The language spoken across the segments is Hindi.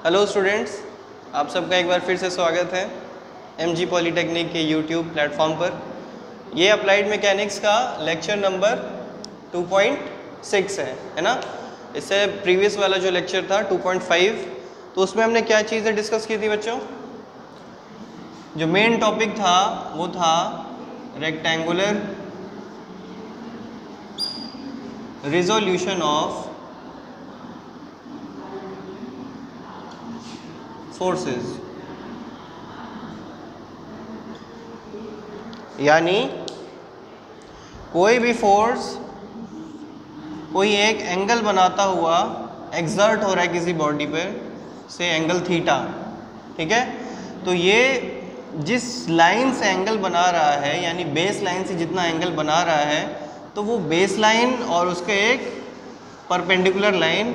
हेलो स्टूडेंट्स, आप सबका एक बार फिर से स्वागत है एमजी पॉलीटेक्निक के यूट्यूब प्लेटफॉर्म पर। ये अप्लाइड मैकेनिक्स का लेक्चर नंबर 2.6 है ना। इससे प्रीवियस वाला जो लेक्चर था 2.5, तो उसमें हमने क्या चीज़ें डिस्कस की थी बच्चों। जो मेन टॉपिक था वो था रेक्टेंगुलर रिजोल्यूशन ऑफ फोर्सेस, यानी कोई भी फोर्स कोई एक एंगल बनाता हुआ एक्सर्ट हो रहा है किसी बॉडी पे, से एंगल थीटा, ठीक है। तो ये जिस लाइन से एंगल बना रहा है, यानी बेस लाइन से जितना एंगल बना रहा है, तो वो बेस लाइन और उसके एक परपेंडिकुलर लाइन,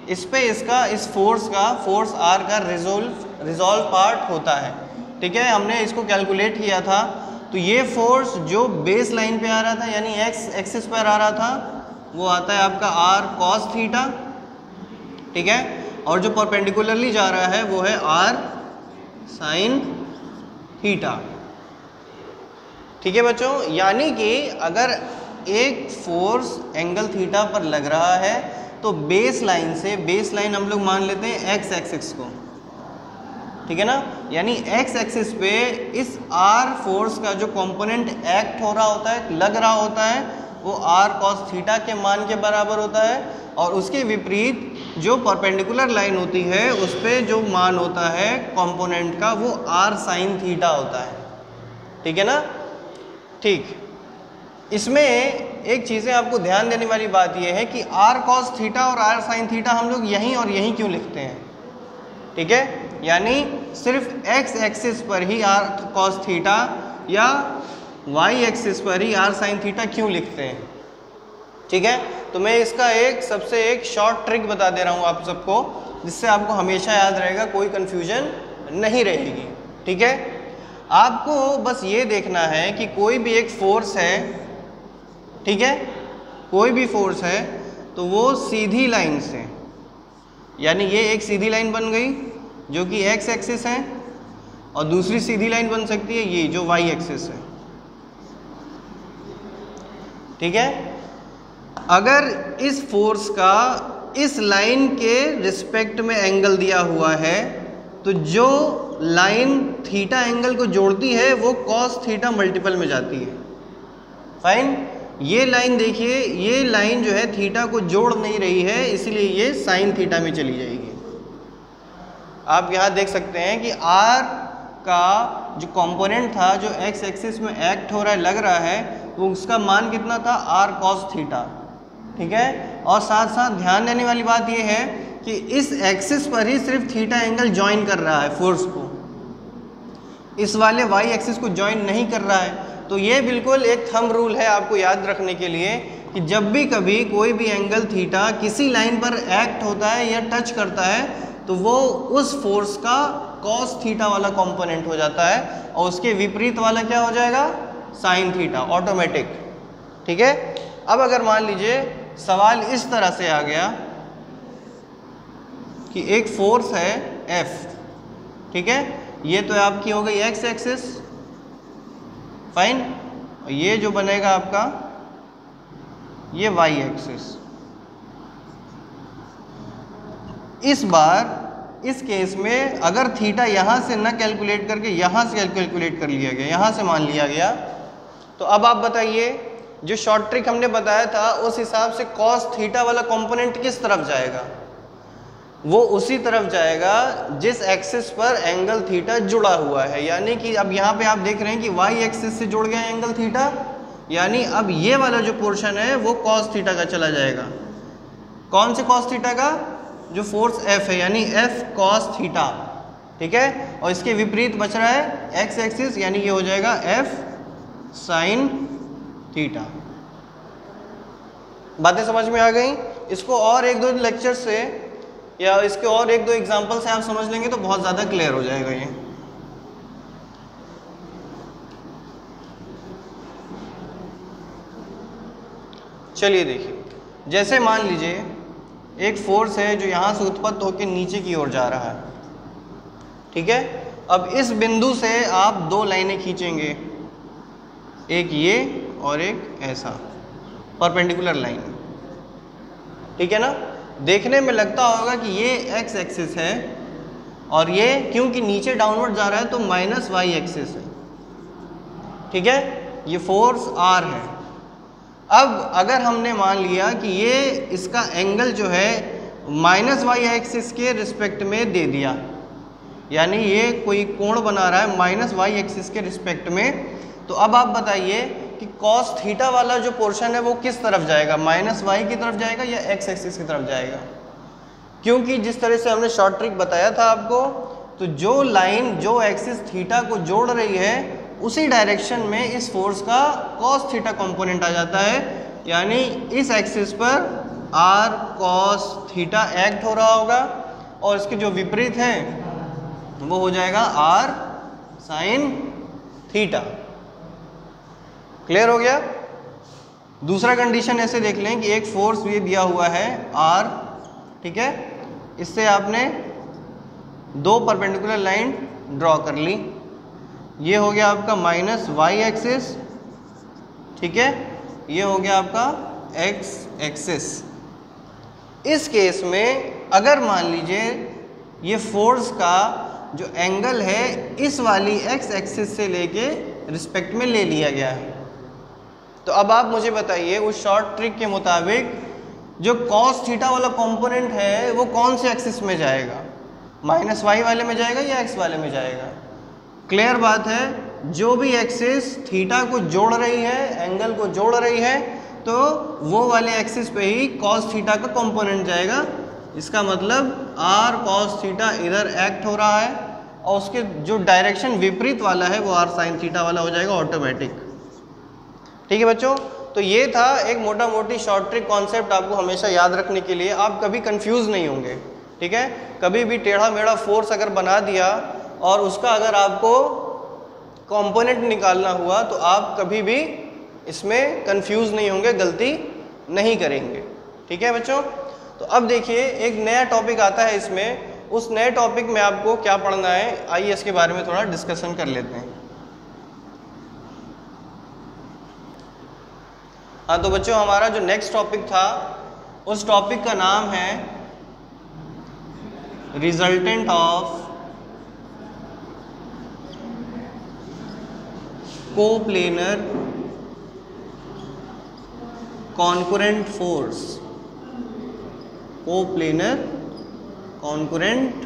इस पे इसका इस फोर्स आर का रिजॉल्व पार्ट होता है, ठीक है। हमने इसको कैलकुलेट किया था, तो ये फोर्स जो बेस लाइन पे आ रहा था यानी एक्स एक्सिस पर आ रहा था, वो आता है आपका आर कॉस थीटा, ठीक है। और जो परपेंडिकुलरली जा रहा है वो है आर साइन थीटा, ठीक है बच्चों। यानी कि अगर एक फोर्स एंगल थीटा पर लग रहा है तो बेस लाइन हम लोग मान लेते हैं एक्स एक्सिस को, ठीक है ना। यानी एक्स एक्सिस पे इस आर फोर्स का जो कंपोनेंट एक्ट हो रहा होता है, लग रहा होता है, वो आर कॉस थीटा के मान के बराबर होता है। और उसके विपरीत जो परपेंडिकुलर लाइन होती है उस पे जो मान होता है कंपोनेंट का, वो आर साइन थीटा होता है, ठीक है ना। ठीक, इसमें एक चीज़ें आपको ध्यान देने वाली बात यह है कि आर कॉस थीटा और आर साइन थीटा हम लोग यहीं और यहीं क्यों लिखते हैं, ठीक है। यानी सिर्फ एक्स एक्सिस पर ही आर कॉस थीटा या वाई एक्सिस पर ही आर साइन थीटा क्यों लिखते हैं, ठीक है। तो मैं इसका सबसे एक शॉर्ट ट्रिक बता दे रहा हूँ आप सबको, जिससे आपको हमेशा याद रहेगा, कोई कन्फ्यूजन नहीं रहेगी, ठीक है। आपको बस ये देखना है कि कोई भी एक फोर्स है, ठीक है, कोई भी फोर्स है, तो वो सीधी लाइन से, यानी ये एक सीधी लाइन बन गई जो कि एक्स एक्सिस है, और दूसरी सीधी लाइन बन सकती है ये जो वाई एक्सिस है, ठीक है। अगर इस फोर्स का इस लाइन के रिस्पेक्ट में एंगल दिया हुआ है, तो जो लाइन थीटा एंगल को जोड़ती है वो कॉस थीटा मल्टीपल में जाती है, फाइन। ये लाइन देखिए, ये लाइन जो है थीटा को जोड़ नहीं रही है, इसलिए ये साइन थीटा में चली जाएगी। आप यहाँ देख सकते हैं कि आर का जो कंपोनेंट था, जो एक्स एक्सिस में एक्ट हो रहा है, लग रहा है, तो उसका मान कितना था, आर कॉस थीटा, ठीक है। और साथ साथ ध्यान देने वाली बात यह है कि इस एक्सिस पर ही सिर्फ थीटा एंगल ज्वाइन कर रहा है फोर्स को, इस वाले वाई एक्सिस को ज्वाइन नहीं कर रहा है। तो ये बिल्कुल एक थंब रूल है आपको याद रखने के लिए कि जब भी कभी कोई भी एंगल थीटा किसी लाइन पर एक्ट होता है या टच करता है, तो वो उस फोर्स का कॉस थीटा वाला कंपोनेंट हो जाता है, और उसके विपरीत वाला क्या हो जाएगा, साइन थीटा, ऑटोमेटिक, ठीक है। अब अगर मान लीजिए सवाल इस तरह से आ गया कि एक फोर्स है F, ठीक है, ये तो आपकी हो गई एक्स एक्सिस, फाइन। ये जो बनेगा आपका ये वाई एक्सिस। इस बार इस केस में अगर थीटा यहाँ से न कैलकुलेट करके यहाँ से कैलकुलेट कर लिया गया, यहाँ से मान लिया गया, तो अब आप बताइए, जो शॉर्ट ट्रिक हमने बताया था उस हिसाब से कॉस थीटा वाला कंपोनेंट किस तरफ जाएगा, वो उसी तरफ जाएगा जिस एक्सिस पर एंगल थीटा जुड़ा हुआ है। यानी कि अब यहाँ पे आप देख रहे हैं कि वाई एक्सिस से जुड़ गया एंगल थीटा, यानी अब ये वाला जो पोर्शन है वो कॉस थीटा का चला जाएगा। कौन से कॉस थीटा का, जो फोर्स F है, यानी F कॉस थीटा, ठीक है। और इसके विपरीत बच रहा है एक्स एक्सिस, यानी ये हो जाएगा F साइन थीटा। बातें समझ में आ गई। इसको और एक दो लेक्चर से या इसके और एक दो एग्जाम्पल से आप समझ लेंगे तो बहुत ज़्यादा क्लियर हो जाएगा ये। चलिए देखिए, जैसे मान लीजिए एक फोर्स है जो यहाँ से उत्पन्न होकर नीचे की ओर जा रहा है, ठीक है। अब इस बिंदु से आप दो लाइनें खींचेंगे, एक ये और एक ऐसा, परपेंडिकुलर लाइन, ठीक है ना। देखने में लगता होगा कि ये एक्स एक्सिस है और ये क्योंकि नीचे डाउनवर्ड जा रहा है तो माइनस वाई एक्सिस है, ठीक है। ये फोर्स आर है। अब अगर हमने मान लिया कि ये इसका एंगल जो है माइनस वाई एक्सिस के रिस्पेक्ट में दे दिया, यानी ये कोई कोण बना रहा है माइनस वाई एक्सिस के रिस्पेक्ट में, तो अब आप बताइए कि कॉस थीटा वाला जो पोर्शन है वो किस तरफ जाएगा, माइनस वाई की तरफ जाएगा या एक्स एक्सिस की तरफ जाएगा। क्योंकि जिस तरह से हमने शॉर्ट ट्रिक बताया था आपको, तो जो लाइन जो एक्सिस थीटा को जोड़ रही है उसी डायरेक्शन में इस फोर्स का कॉस थीटा कंपोनेंट आ जाता है, यानी इस एक्सिस पर आर कॉस थीटा एक्ट हो रहा होगा और इसके जो विपरीत है वो हो जाएगा आर साइन थीटा। क्लियर हो गया। दूसरा कंडीशन ऐसे देख लें कि एक फोर्स ये दिया हुआ है आर, ठीक है, इससे आपने दो परपेंडिकुलर लाइन ड्रॉ कर ली, ये हो गया आपका माइनस वाई एक्सिस, ठीक है, ये हो गया आपका एक्स एक्सिस। इस केस में अगर मान लीजिए ये फोर्स का जो एंगल है इस वाली एक्स एक्सिस से लेके रिस्पेक्ट में ले लिया गया है, तो अब आप मुझे बताइए उस शॉर्ट ट्रिक के मुताबिक जो कॉस थीटा वाला कंपोनेंट है वो कौन से एक्सिस में जाएगा, माइनस वाई वाले में जाएगा या एक्स वाले में जाएगा। क्लियर बात है, जो भी एक्सिस थीटा को जोड़ रही है, एंगल को जोड़ रही है, तो वो वाले एक्सिस पे ही कॉस थीटा का कंपोनेंट जाएगा। इसका मतलब आर कॉस थीटा इधर एक्ट हो रहा है और उसके जो डायरेक्शन विपरीत वाला है वो आर साइन थीटा वाला हो जाएगा ऑटोमेटिक, ठीक है बच्चों। तो ये था एक मोटा मोटी शॉर्ट ट्रिक कॉन्सेप्ट, आपको हमेशा याद रखने के लिए, आप कभी कंफ्यूज नहीं होंगे, ठीक है। कभी भी टेढ़ा मेढ़ा फोर्स अगर बना दिया और उसका अगर आपको कंपोनेंट निकालना हुआ तो आप कभी भी इसमें कंफ्यूज नहीं होंगे, गलती नहीं करेंगे, ठीक है बच्चों। तो अब देखिए एक नया टॉपिक आता है इसमें, उस नए टॉपिक में आपको क्या पढ़ना है, आइए इसके बारे में थोड़ा डिस्कशन कर लेते हैं। हाँ तो बच्चों हमारा जो नेक्स्ट टॉपिक था उस टॉपिक का नाम है resultant of coplanar concurrent force, coplanar concurrent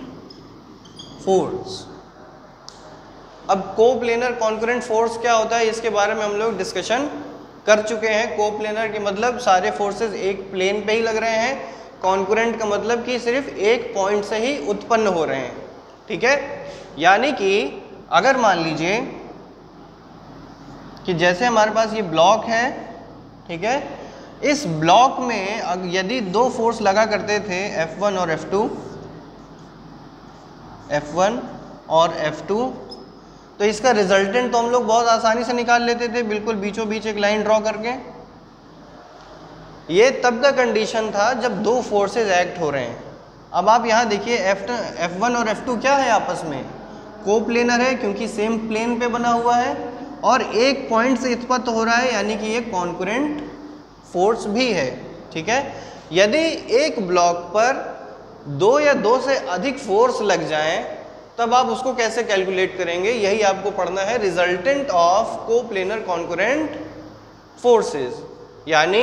force. अब कोप्लेनर कॉन्करेंट फोर्स क्या होता है इसके बारे में हम लोग डिस्कशन कर चुके हैं। कोप्लेनर के मतलब सारे फोर्सेस एक प्लेन पे ही लग रहे हैं, कॉन्करेंट का मतलब कि सिर्फ एक पॉइंट से ही उत्पन्न हो रहे हैं, ठीक है। यानी कि अगर मान लीजिए कि जैसे हमारे पास ये ब्लॉक है, ठीक है, इस ब्लॉक में यदि दो फोर्स लगा करते थे F1 और F2, F1 और F2, तो इसका रिजल्टेंट तो हम लोग बहुत आसानी से निकाल लेते थे, बिल्कुल बीचों बीच एक लाइन ड्रॉ करके। ये तब का कंडीशन था जब दो फोर्सेस एक्ट हो रहे हैं। अब आप यहाँ देखिए F1 और F2 क्या है आपस में, कोप्लेनर है क्योंकि सेम प्लेन पे बना हुआ है और एक पॉइंट से उत्पन्न हो रहा है, यानी कि ये कॉन्करेंट फोर्स भी है, ठीक है। यदि एक ब्लॉक पर दो या दो से अधिक फोर्स लग जाएं तब आप उसको कैसे कैलकुलेट करेंगे, यही आपको पढ़ना है, resultant of coplanar concurrent forces. यानी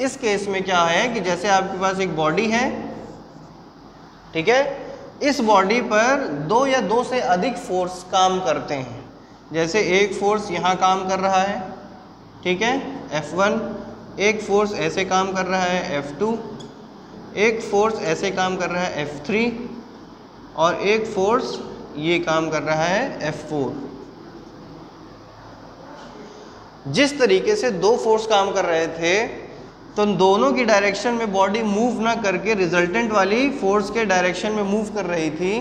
इस केस में क्या है कि जैसे आपके पास एक बॉडी है, ठीक है, इस बॉडी पर दो या दो से अधिक फोर्स काम करते हैं। जैसे एक फोर्स यहाँ काम कर रहा है, ठीक है, F1, एक फोर्स ऐसे काम कर रहा है F2, एक फोर्स ऐसे काम कर रहा है F3 और एक फोर्स ये काम कर रहा है F4। जिस तरीके से दो फोर्स काम कर रहे थे तो दोनों की डायरेक्शन में बॉडी मूव ना करके रिजल्टेंट वाली फोर्स के डायरेक्शन में मूव कर रही थी।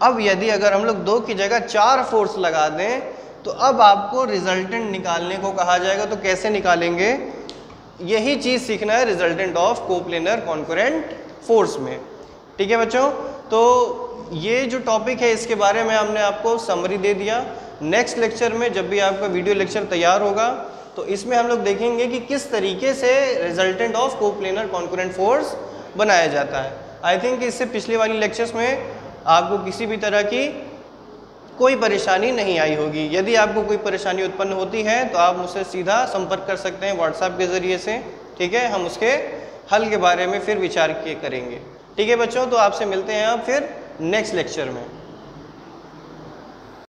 अब यदि अगर हम लोग दो की जगह चार फोर्स लगा दें तो अब आपको रिजल्टेंट निकालने को कहा जाएगा। तो कैसे निकालेंगे, यही चीज़ सीखना है, resultant of coplanar concurrent force में। ठीक है बच्चों, तो ये जो टॉपिक है इसके बारे में हमने आपको समरी दे दिया। नेक्स्ट लेक्चर में जब भी आपका वीडियो लेक्चर तैयार होगा तो इसमें हम लोग देखेंगे कि किस तरीके से resultant of coplanar concurrent force बनाया जाता है। आई थिंक इससे पिछले वाली लेक्चर्स में आपको किसी भी तरह की कोई परेशानी नहीं आई होगी। यदि आपको कोई परेशानी उत्पन्न होती है तो आप मुझसे सीधा संपर्क कर सकते हैं व्हाट्सएप के ज़रिए से। ठीक है, हम उसके हल के बारे में फिर विचार करेंगे। ठीक है बच्चों, तो आपसे मिलते हैं अब फिर नेक्स्ट लेक्चर में।